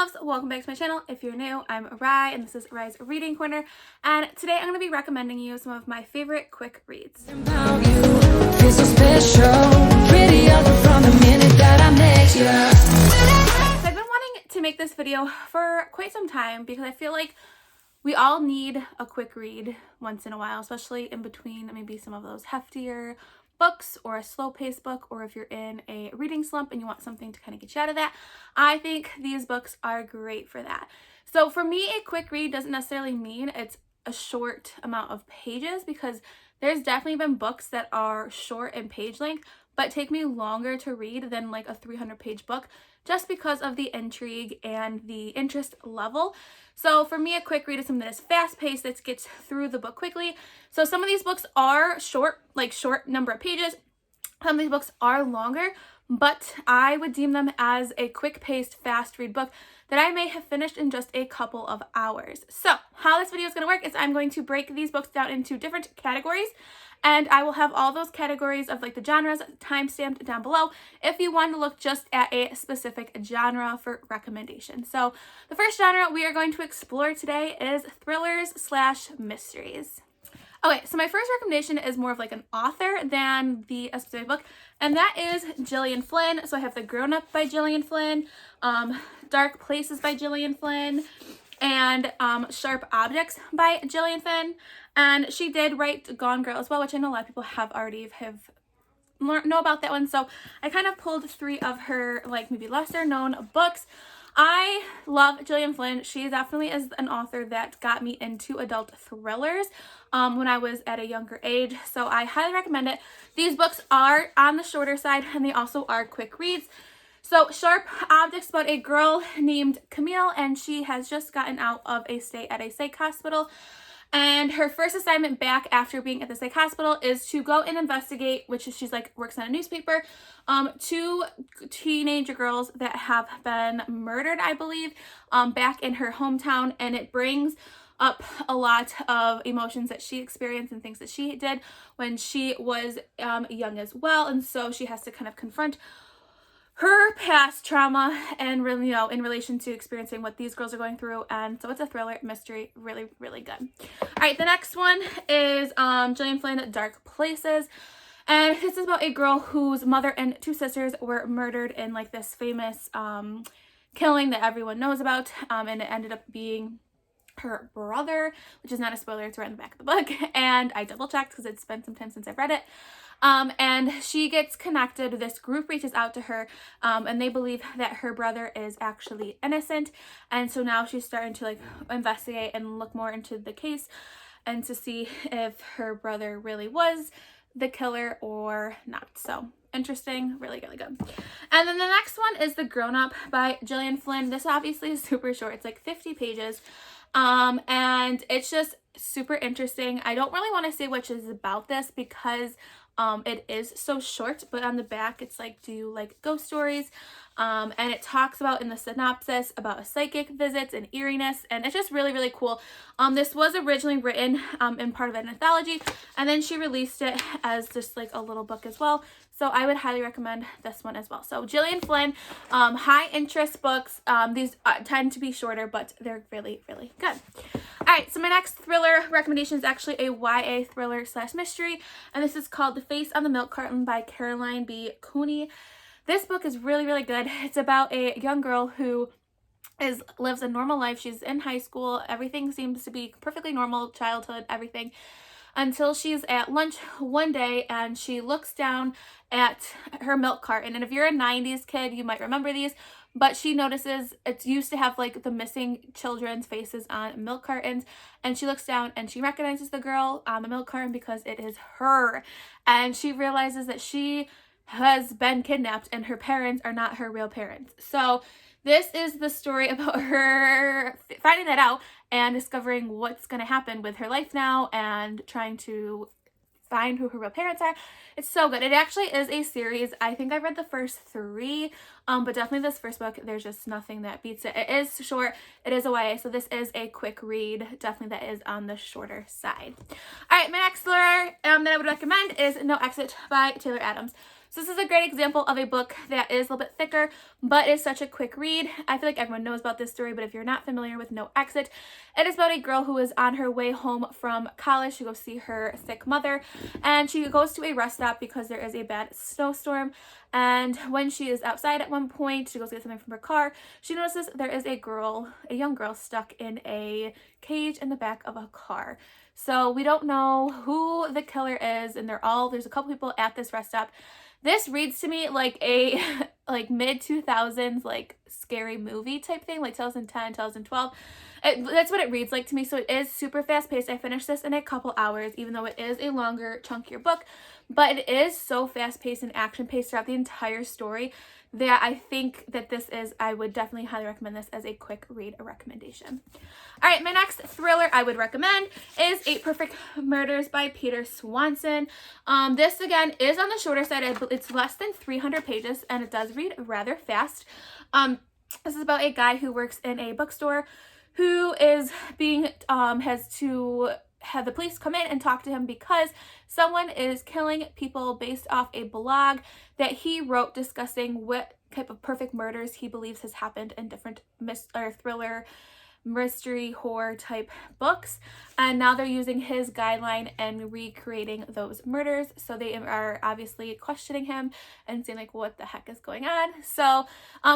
loves, welcome back to my channel. If you're new, I'm Rye and this is Rye's Reading Corner, and today I'm going to be recommending you some of my favorite quick reads. So I've been wanting to make this video for quite some time because I feel like we all need a quick read once in a while, especially in between maybe some of those heftier books or a slow-paced book, or if you're in a reading slump and you want something to kind of get you out of that. I think these books are great for that. So for me, a quick read doesn't necessarily mean it's a short amount of pages, because there's definitely been books that are short in page length but take me longer to read than like a 300-page book, just because of the intrigue and the interest level. So for me, a quick read is something that is fast-paced, that gets through the book quickly. So some of these books are short, like short number of pages. Some of these books are longer, but I would deem them as a quick-paced, fast-read book that I may have finished in just a couple of hours. So how this video is going to work is I'm going to break these books down into different categories, and I will have all those categories of like the genres timestamped down below if you want to look just at a specific genre for recommendation. So the first genre we are going to explore today is thrillers/mysteries. Okay, so my first recommendation is more of like an author than a specific book, and that is Gillian Flynn. So I have The Grown Up by Gillian Flynn, Dark Places by Gillian Flynn, and Sharp Objects by Gillian Flynn. And she did write Gone Girl as well, which I know a lot of people have know about that one. So I kind of pulled three of her like maybe lesser known books. I love Gillian Flynn. She definitely is an author that got me into adult thrillers when I was at a younger age, so I highly recommend it. These books are on the shorter side, and they also are quick reads. So Sharp Objects about a girl named Camille, and she has just gotten out of a stay at a psych hospital. And her first assignment back after being at the psych hospital is to go and investigate, which is she's like works on a newspaper, two teenager girls that have been murdered, I believe, back in her hometown. And it brings up a lot of emotions that she experienced and things that she did when she was young as well. And so she has to kind of confront her past trauma and really, in relation to experiencing what these girls are going through. And so it's a thriller mystery, really, really good. All right, the next one is Gillian Flynn, Dark Places. And this is about a girl whose mother and two sisters were murdered in like this famous killing that everyone knows about. And it ended up being her brother, which is not a spoiler, it's right in the back of the book. And I double checked because it's been some time since I've read it. And she gets connected. This group reaches out to her, and they believe that her brother is actually innocent. And so now she's starting to like investigate and look more into the case and to see if her brother really was the killer or not. So interesting, really, really good. And then the next one is The Grown Up by Gillian Flynn. This obviously is super short. It's like 50 pages. And it's just super interesting. I don't really want to say which is about this because it is so short, but on the back it's like, do you like ghost stories? And it talks about in the synopsis about a psychic visits and eeriness, and it's just really, really cool. This was originally written in part of an anthology, and then she released it as just like a little book as well. So I would highly recommend this one as well. So Gillian Flynn, high interest books. These tend to be shorter, but they're really, really good. All right, so my next thriller recommendation is actually a YA thriller/mystery, and this is called The Face on the Milk Carton by Caroline B. Cooney. This book is really, really good. It's about a young girl who lives a normal life. She's in high school. Everything seems to be perfectly normal, childhood, everything, until she's at lunch one day and she looks down at her milk carton. And if you're a 90s kid, you might remember these, but she notices it used to have like the missing children's faces on milk cartons, and she looks down and she recognizes the girl on the milk carton because it is her. And she realizes that she has been kidnapped and her parents are not her real parents. So this is the story about her finding that out and discovering what's going to happen with her life now and trying to find who her real parents are. It's so good. It actually is a series. I think I read the first three, but definitely this first book, there's just nothing that beats it. It is short. It is a YA, so this is a quick read. Definitely that is on the shorter side. All right, my next thriller that I would recommend is No Exit by Taylor Adams. So this is a great example of a book that is a little bit thicker, but is such a quick read. I feel like everyone knows about this story, but if you're not familiar with No Exit, it is about a girl who is on her way home from college to go see her sick mother, and she goes to a rest stop because there is a bad snowstorm. And when she is outside at one point, she goes to get something from her car, she notices there is a young girl stuck in a cage in the back of a car. So we don't know who the killer is, and there's a couple people at this rest stop. This reads to me like a like mid-2000s like scary movie type thing, like 2010, 2012. That's what it reads like to me. So it is super fast paced. I finished this in a couple hours, even though it is a longer, chunkier book, but it is so fast paced and action paced throughout the entire story that I think that I would definitely highly recommend this as a quick read, a recommendation. All right, my next thriller I would recommend is 8 Perfect Murders by Peter Swanson. This again is on the shorter side. It's less than 300 pages and it does read rather fast. This is about a guy who works in a bookstore who is has to have the police come in and talk to him because someone is killing people based off a blog that he wrote discussing what type of perfect murders he believes has happened in different thriller, mystery, horror type books, and now they're using his guideline and recreating those murders. So they are obviously questioning him and saying like, what the heck is going on? So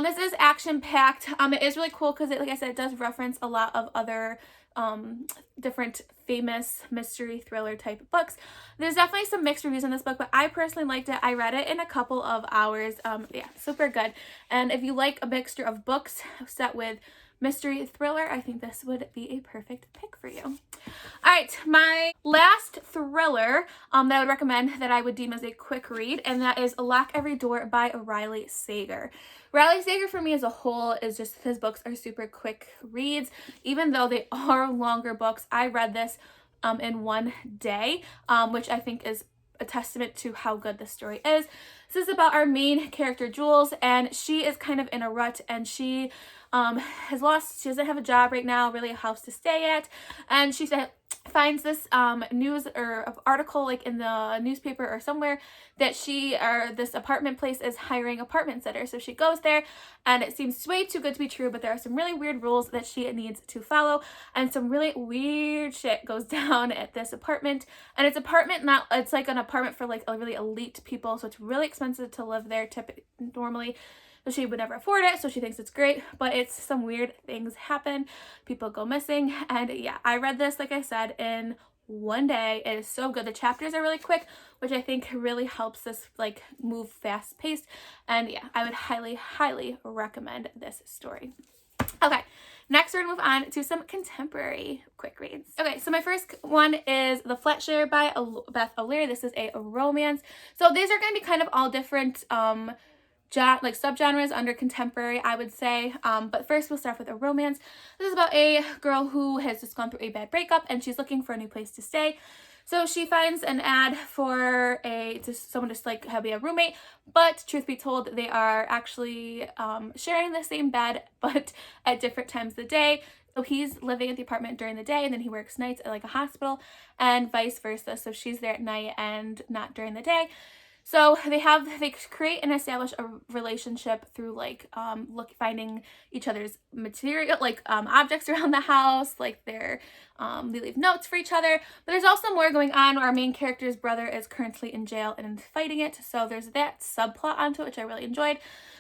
this is action packed. It is really cool because like I said, it does reference a lot of other different famous mystery thriller type books. There's definitely some mixed reviews on this book, but I personally liked it. I read it in a couple of hours. Yeah, super good. And if you like a mixture of books set with mystery thriller, I think this would be a perfect pick for you. All right, my last thriller that I would recommend that I would deem as a quick read, and that is Lock Every Door by Riley Sager. Riley Sager for me as a whole is just, his books are super quick reads. Even though they are longer books, I read this in one day, which I think is a testament to how good this story is. This is about our main character, Jules, and she is kind of in a rut, and she she doesn't have a job right now, really a house to stay at, and she finds this news or article like in the newspaper or somewhere that this apartment place is hiring apartment sitters. So she goes there and it seems way too good to be true, but there are some really weird rules that she needs to follow, and some really weird shit goes down at this apartment. And it's like an apartment for like a really elite people, so it's really expensive to live there normally. So she would never afford it, so she thinks it's great, but some weird things happen. People go missing, and yeah, I read this, like I said, in one day. It is so good. The chapters are really quick, which I think really helps this like move fast paced, and yeah, I would highly, highly recommend this story. Okay, next we're gonna move on to some contemporary quick reads. Okay, so my first one is The Flatshare by Beth O'Leary. This is a romance. So these are gonna be kind of all different subgenres under contemporary, I would say. But first we'll start with a romance. This is about a girl who has just gone through a bad breakup and she's looking for a new place to stay. So she finds an ad for someone to be a roommate, but truth be told, they are actually sharing the same bed, but at different times of the day. So he's living at the apartment during the day, and then he works nights at like a hospital, and vice versa. So she's there at night and not during the day. So they create and establish a relationship through finding each other's material, objects around the house, they leave notes for each other. But there's also more going on. Our main character's brother is currently in jail and fighting it. So there's that subplot onto it, which I really enjoyed.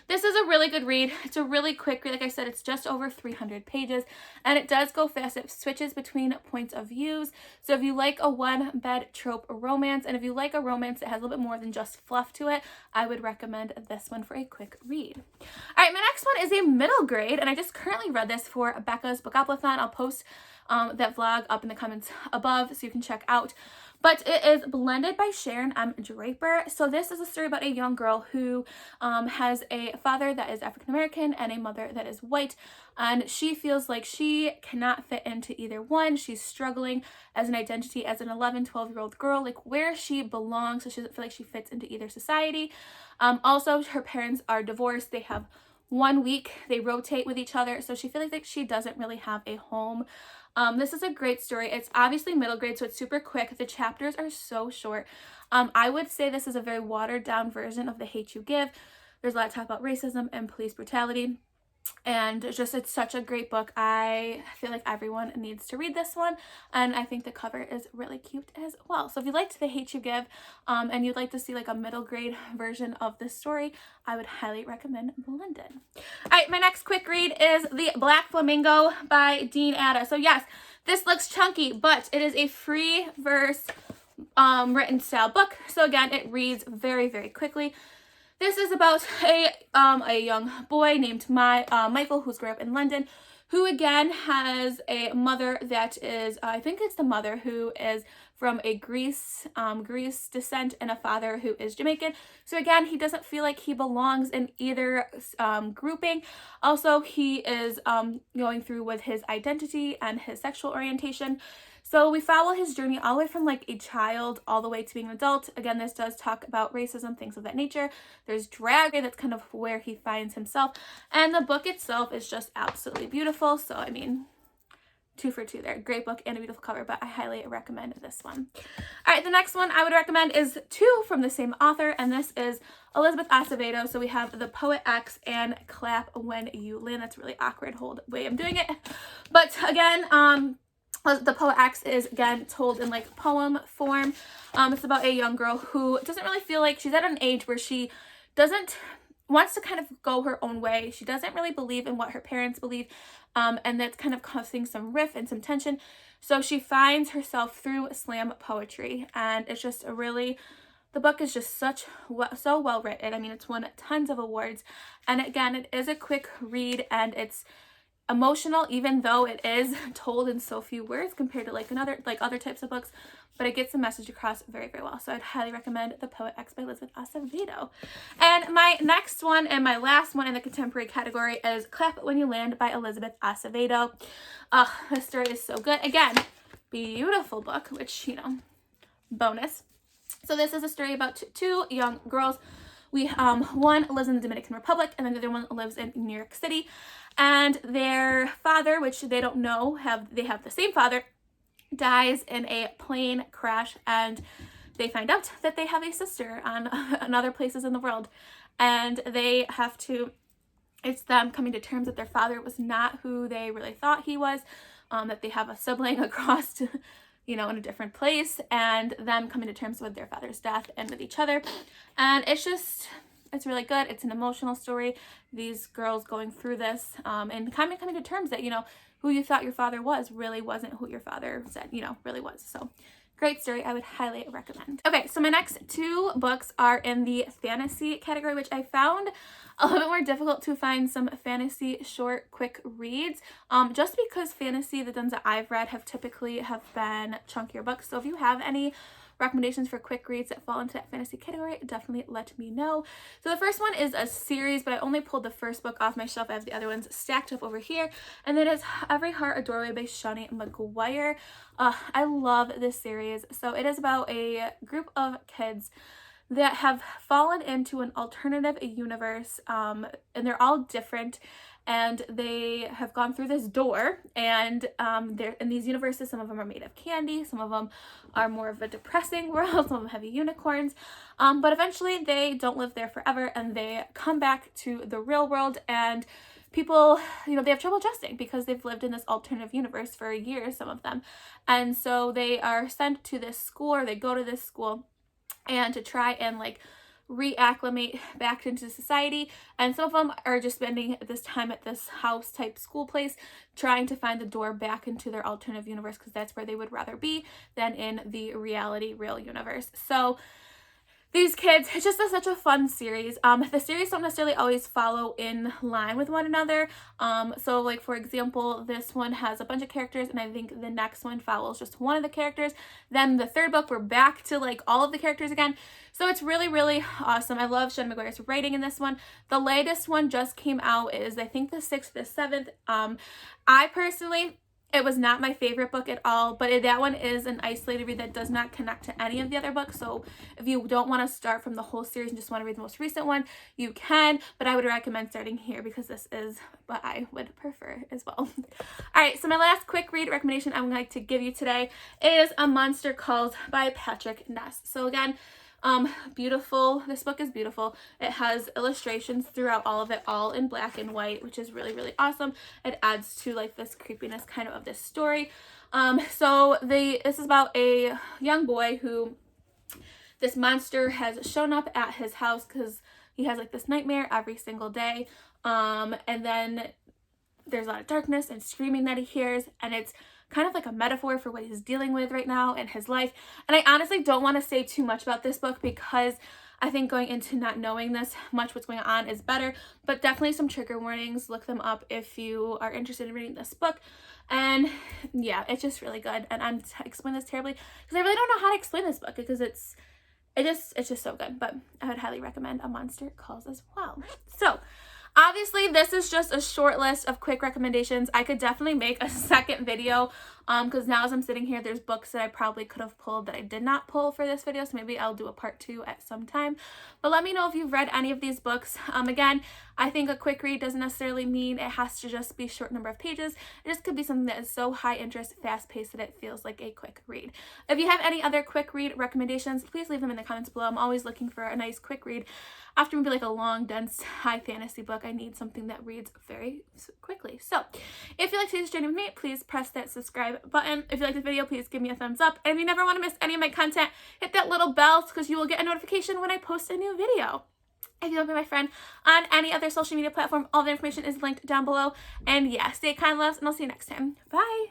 This is a really good read. It's a really quick read. Like I said, it's just over 300 pages, and it does go fast. It switches between points of views. So if you like a one-bed trope romance, and if you like a romance that has a little bit more than just fluff to it, I would recommend this one for a quick read. All right, my next one is a middle grade, and I just currently read this for Becca's Bookoplathon. I'll post that vlog up in the comments above so you can check out. But it is Blended by Sharon M. Draper. So this is a story about a young girl who has a father that is African American and a mother that is white. And she feels like she cannot fit into either one. She's struggling as an identity as an 11, 12-year-old girl, like where she belongs. So she doesn't feel like she fits into either society. Also, her parents are divorced. They have 1 week they rotate with each other, so she feels like she doesn't really have a home. This is a great story. It's obviously middle grade, so it's super quick. The chapters are so short. I would say this is a very watered down version of The Hate U Give. There's a lot of talk about racism and police brutality. And just, it's such a great book. I feel like everyone needs to read this one, and I think the cover is really cute as well. So if you liked The Hate U Give, and you'd like to see like a middle grade version of this story, I would highly recommend Blended. All right, my next quick read is The Black Flamingo by Dean Atta. So yes, this looks chunky, but it is a free verse written style book. So again, it reads very, very quickly. This is about a young boy named Michael, who's grew up in London, who again has a mother that is, I think it's the mother who is from a Greece descent, and a father who is Jamaican. So again, he doesn't feel like he belongs in either grouping. Also, he is going through with his identity and his sexual orientation. So we follow his journey all the way from like a child all the way to being an adult. Again, this does talk about racism, things of that nature. There's drag, that's kind of where he finds himself. And the book itself is just absolutely beautiful. So, I mean, 2 for 2 there. Great book and a beautiful cover, but I highly recommend this one. All right, the next one I would recommend is 2 from the same author, and this is Elizabeth Acevedo. So we have The Poet X and Clap When You Land. That's a really awkward way I'm doing it. But again, The Poet X is again told in like poem form. It's about a young girl who doesn't really feel like she's at an age where she wants to kind of go her own way. She doesn't really believe in what her parents believe, and that's kind of causing some rift and some tension. So she finds herself through slam poetry, and it's just the book is just so well written. I mean, it's won tons of awards, and again, it is a quick read, and it's emotional, even though it is told in so few words compared to other types of books, but it gets the message across very, very well. So I'd highly recommend The Poet X by Elizabeth Acevedo. And my next one and my last one in the contemporary category is Clap When You Land by Elizabeth Acevedo. This story is so good. Again, beautiful book, which, you know, bonus. So this is a story about two young girls. One lives in the Dominican Republic, and then the other one lives in New York City. And their father, which they don't know, they have the same father, dies in a plane crash, and they find out that they have a sister on other places in the world, and it's them coming to terms that their father was not who they really thought he was, that they have a sibling across in a different place, and them coming to terms with their father's death and with each other. And it's really good. It's an emotional story. These girls going through this, and kind of coming to terms that, who you thought your father was really wasn't who your father said, really was. So great story. I would highly recommend. Okay, so my next 2 books are in the fantasy category, which I found a little bit more difficult to find some fantasy short, quick reads, just because fantasy, the ones that I've read have typically been chunkier books. So if you have any recommendations for quick reads that fall into that fantasy category, definitely let me know. So the first one is a series, but I only pulled the first book off my shelf. I have the other ones stacked up over here, and that is Every Heart a Doorway by Shawnee McGuire. I love this series. So it is about a group of kids that have fallen into an alternative universe, and they're all different, and they have gone through this door, and they're in these universes. Some of them are made of candy, some of them are more of a depressing world, some of them have unicorns, but eventually they don't live there forever, and they come back to the real world, and people, they have trouble adjusting because they've lived in this alternative universe for years, some of them, and so they are sent to this school, or they go to this school, and to try and reacclimate back into society. And some of them are just spending this time at this house type school place trying to find the door back into their alternative universe, because that's where they would rather be than in the real universe. So these kids, it's just such a fun series. The series don't necessarily always follow in line with one another. So for example, this one has a bunch of characters, and I think the next one follows just one of the characters. Then the third book, we're back to all of the characters again. So it's really, really awesome. I love Shawnee McGuire's writing in this one. The latest one just came out, is I think the 6th, the 7th. I personally It was not my favorite book at all, but that one is an isolated read that does not connect to any of the other books. So if you don't want to start from the whole series and just want to read the most recent one, you can, but I would recommend starting here because this is what I would prefer as well. All right, so my last quick read recommendation I'm going to give you today is A Monster Calls by Patrick Ness. So again, beautiful. This book is beautiful. It has illustrations throughout all of it, all in black and white, which is really, really awesome. It adds to like this creepiness kind of this story. This is about a young boy who this monster has shown up at his house because he has like this nightmare every single day. And then there's a lot of darkness and screaming that he hears, and it's kind of like a metaphor for what he's dealing with right now in his life. And I honestly don't want to say too much about this book because I think going into not knowing this much what's going on is better, but definitely some trigger warnings. Look them up if you are interested in reading this book. And yeah, it's just really good. And I'm explaining this terribly because I really don't know how to explain this book because it's just so good. But I would highly recommend A Monster Calls as well. So obviously, this is just a short list of quick recommendations. I could definitely make a second video because now as I'm sitting here, there's books that I probably could have pulled that I did not pull for this video, so maybe I'll do a part 2 at some time. But let me know if you've read any of these books. Again, I think a quick read doesn't necessarily mean it has to just be a short number of pages. It just could be something that is so high interest, fast paced that it feels like a quick read. If you have any other quick read recommendations, please leave them in the comments below. I'm always looking for a nice quick read. After maybe like a long, dense, high fantasy book, I need something that reads very quickly. So if you like today's journey with me, please press that subscribe button. If you like this video, please give me a thumbs up. And if you never want to miss any of my content, hit that little bell because you will get a notification when I post a new video. If you want to be my friend on any other social media platform, all the information is linked down below. And yeah, stay kind, loves, and I'll see you next time. Bye.